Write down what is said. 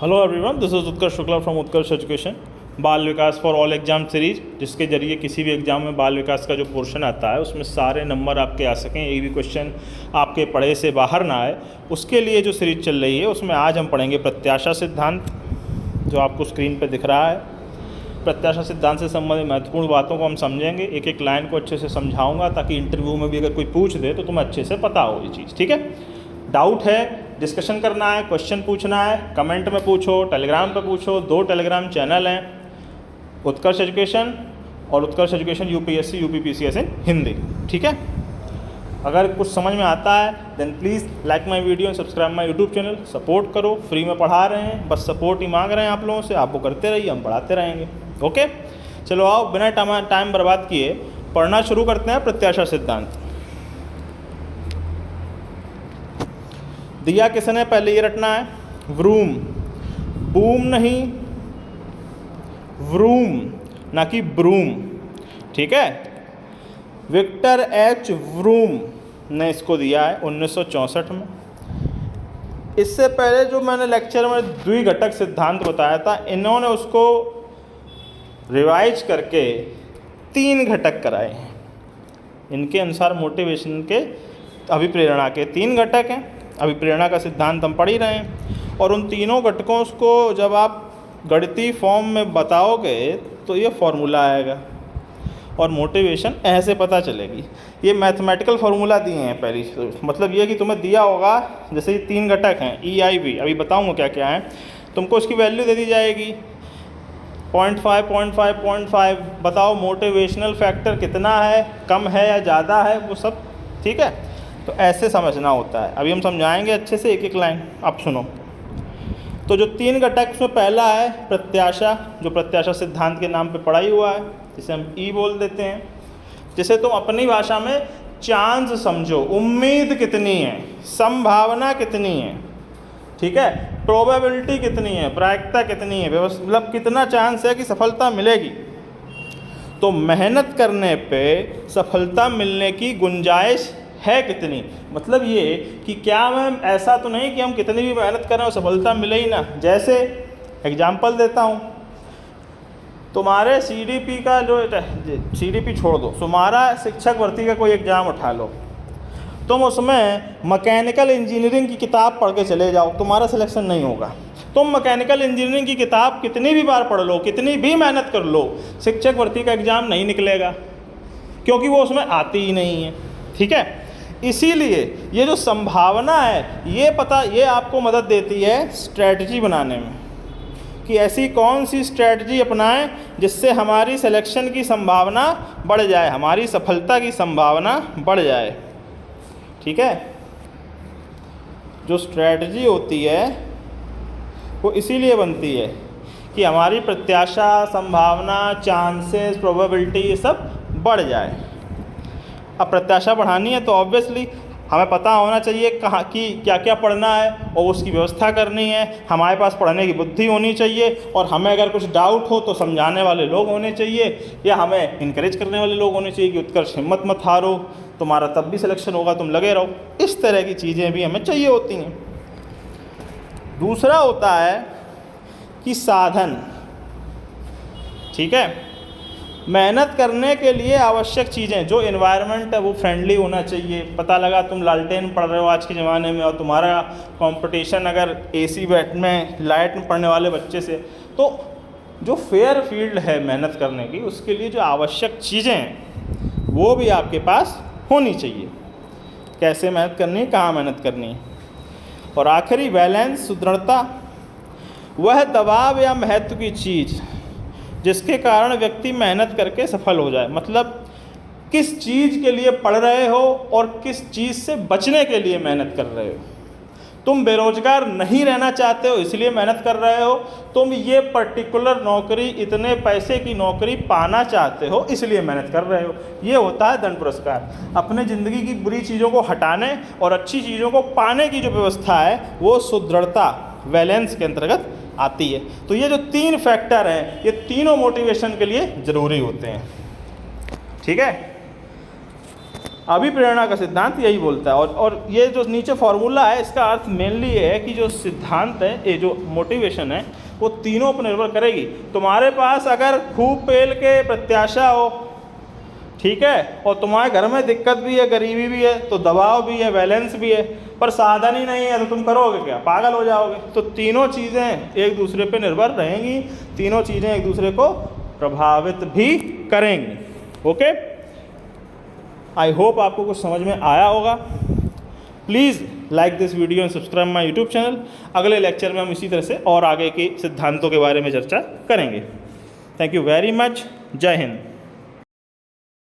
Hello everyone, this is Utkarsh Shukla from Utkarsh education. बाल विकास for all exam series, जिसके जरिए किसी भी एग्जाम में बाल विकास का जो पोर्शन आता है उसमें सारे नंबर आपके आ सकें, एक भी क्वेश्चन आपके पढ़े से बाहर ना आए, उसके लिए जो सीरीज चल रही है उसमें आज हम पढ़ेंगे प्रत्याशा सिद्धांत, जो आपको स्क्रीन पर दिख रहा है। प्रत्याशा सिद्धांत से संबंधित महत्वपूर्ण बातों को हम समझेंगे, एक एक लाइन को अच्छे से समझाऊंगा ताकि इंटरव्यू में भी अगर कोई पूछ दे तो तुम्हें अच्छे से पता हो ये चीज़। ठीक है, डाउट है, डिस्कशन करना है, क्वेश्चन पूछना है, कमेंट में पूछो, टेलीग्राम पे पूछो। 2 टेलीग्राम चैनल हैं, उत्कर्ष एजुकेशन और Utkarsh education UPSC UPPCS in Hindi. ठीक है, अगर कुछ समझ में आता है then please like my video and subscribe my YouTube channel. Support करो, फ्री में पढ़ा रहे हैं, बस सपोर्ट ही मांग रहे हैं आप लोगों से। आप वो करते रहिए, हम पढ़ाते रहेंगे। ओके, चलो आओ बिना टाइम बर्बाद किए पढ़ना शुरू करते हैं। प्रत्याशा सिद्धांत दिया किसने, पहले ये रटना है, व्रूम, बूम नहीं, व्रूम ना कि ब्रूम। ठीक है, विक्टर एच व्रूम ने इसको दिया है 1964 में। इससे पहले जो मैंने लेक्चर में द्विघटक सिद्धांत बताया था, इन्होंने उसको रिवाइज करके 3 घटक कराए हैं। इनके अनुसार मोटिवेशन के अभिप्रेरणा के 3 घटक हैं। अभिप्रेरणा का सिद्धांत हम पढ़ ही रहे हैं, और उन तीनों घटकों को जब आप गणितीय फॉर्म में बताओगे तो ये फॉर्मूला आएगा और मोटिवेशन ऐसे पता चलेगी। ये मैथमेटिकल फार्मूला दिए हैं पहली, मतलब ये कि तुम्हें दिया होगा, जैसे ये 3 घटक हैं EIV, अभी बताऊंगा क्या क्या है, तुमको इसकी वैल्यू दे दी जाएगी 0.5 0.5 0.5। बताओ मोटिवेशनल फैक्टर कितना है, कम है या ज़्यादा है, वो सब। ठीक है, तो ऐसे समझना होता है। अभी हम समझाएंगे अच्छे से एक एक लाइन, आप सुनो। तो जो 3 घटक, उसमें पहला है प्रत्याशा, जो प्रत्याशा सिद्धांत के नाम पे पढ़ा ही हुआ है, जिसे हम ई बोल देते हैं। जिसे तुम अपनी भाषा में चांस समझो, उम्मीद कितनी है, संभावना कितनी है, ठीक है, प्रोबेबिलिटी कितनी है, प्रायिकता कितनी है, मतलब कितना चांस है कि सफलता मिलेगी। तो मेहनत करने पे सफलता मिलने की गुंजाइश है कितनी, मतलब ये कि क्या मैं, ऐसा तो नहीं कि हम कितनी भी मेहनत करें और सफलता मिले ही ना। जैसे एग्जाम्पल देता हूँ, तुम्हारे CDP का जो CDP छोड़ दो, तुम्हारा शिक्षक भर्ती का कोई एग्ज़ाम उठा लो, तुम उसमें मैकेनिकल इंजीनियरिंग की किताब पढ़ के चले जाओ, तुम्हारा सिलेक्शन नहीं होगा। तुम मैकेनिकल इंजीनियरिंग की किताब कितनी भी बार पढ़ लो, कितनी भी मेहनत कर लो, शिक्षक भर्ती का एग्ज़ाम नहीं निकलेगा, क्योंकि वो उसमें आती ही नहीं है। ठीक है, इसीलिए ये जो संभावना है, ये आपको मदद देती है स्ट्रैटेजी बनाने में, कि ऐसी कौन सी स्ट्रैटेजी अपनाएं जिससे हमारी सिलेक्शन की संभावना बढ़ जाए, हमारी सफलता की संभावना बढ़ जाए। ठीक है, जो स्ट्रैटेजी होती है वो इसीलिए बनती है कि हमारी प्रत्याशा, संभावना, चांसेस, प्रोबेबिलिटी, ये सब बढ़ जाए। अब प्रत्याशा बढ़ानी है तो ऑब्वियसली हमें पता होना चाहिए कहाँ की क्या क्या पढ़ना है और उसकी व्यवस्था करनी है। हमारे पास पढ़ने की बुद्धि होनी चाहिए, और हमें अगर कुछ डाउट हो तो समझाने वाले लोग होने चाहिए, या हमें इनकरेज करने वाले लोग होने चाहिए कि उत्कर्ष हिम्मत मत हारो, तुम्हारा तब भी सिलेक्शन होगा, तुम लगे रहो। इस तरह की चीज़ें भी हमें चाहिए होती हैं। दूसरा होता है कि साधन। ठीक है, मेहनत करने के लिए आवश्यक चीज़ें, जो एनवायरनमेंट है वो फ्रेंडली होना चाहिए। पता लगा तुम लालटेन पढ़ रहे हो आज के ज़माने में, और तुम्हारा कंपटीशन अगर AC बैट में, लाइट में पढ़ने वाले बच्चे से, तो जो फेयर फील्ड है मेहनत करने की, उसके लिए जो आवश्यक चीज़ें हैं वो भी आपके पास होनी चाहिए। कैसे मेहनत करनी है, कहाँ मेहनत करनी है। और आखिरी बैलेंस, सुदृढ़ता, वह दबाव या महत्व की चीज़ जिसके कारण व्यक्ति मेहनत करके सफल हो जाए। मतलब किस चीज़ के लिए पढ़ रहे हो और किस चीज़ से बचने के लिए मेहनत कर रहे हो। तुम बेरोजगार नहीं रहना चाहते हो इसलिए मेहनत कर रहे हो, तुम ये पर्टिकुलर नौकरी, इतने पैसे की नौकरी पाना चाहते हो इसलिए मेहनत कर रहे हो। ये होता है दंड पुरस्कार। अपने ज़िंदगी की बुरी चीज़ों को हटाने और अच्छी चीज़ों को पाने की जो व्यवस्था है वो सुदृढ़ता, बैलेंस के अंतर्गत आती है। तो ये जो 3 फैक्टर हैं, ये तीनों मोटिवेशन के लिए ज़रूरी होते हैं। ठीक है, अभिप्रेरणा का सिद्धांत यही बोलता है। और ये जो नीचे फॉर्मूला है इसका अर्थ मेनली ये है कि जो सिद्धांत है, ये जो मोटिवेशन है, वो तीनों पर निर्भर करेगी। तुम्हारे पास अगर खूब पेल के प्रत्याशा हो, ठीक है, और तुम्हारे घर में दिक्कत भी है, गरीबी भी है, तो दबाव भी है, बैलेंस भी है, पर साधन ही नहीं है, तो तुम करोगे क्या? पागल हो जाओगे। तो तीनों चीज़ें एक दूसरे पे निर्भर रहेंगी, तीनों चीज़ें एक दूसरे को प्रभावित भी करेंगी। ओके, आई होप आपको कुछ समझ में आया होगा। Please like this video and subscribe my YouTube channel. अगले लेक्चर में हम इसी तरह से और आगे के सिद्धांतों के बारे में चर्चा करेंगे। Thank you very much. जय हिंद।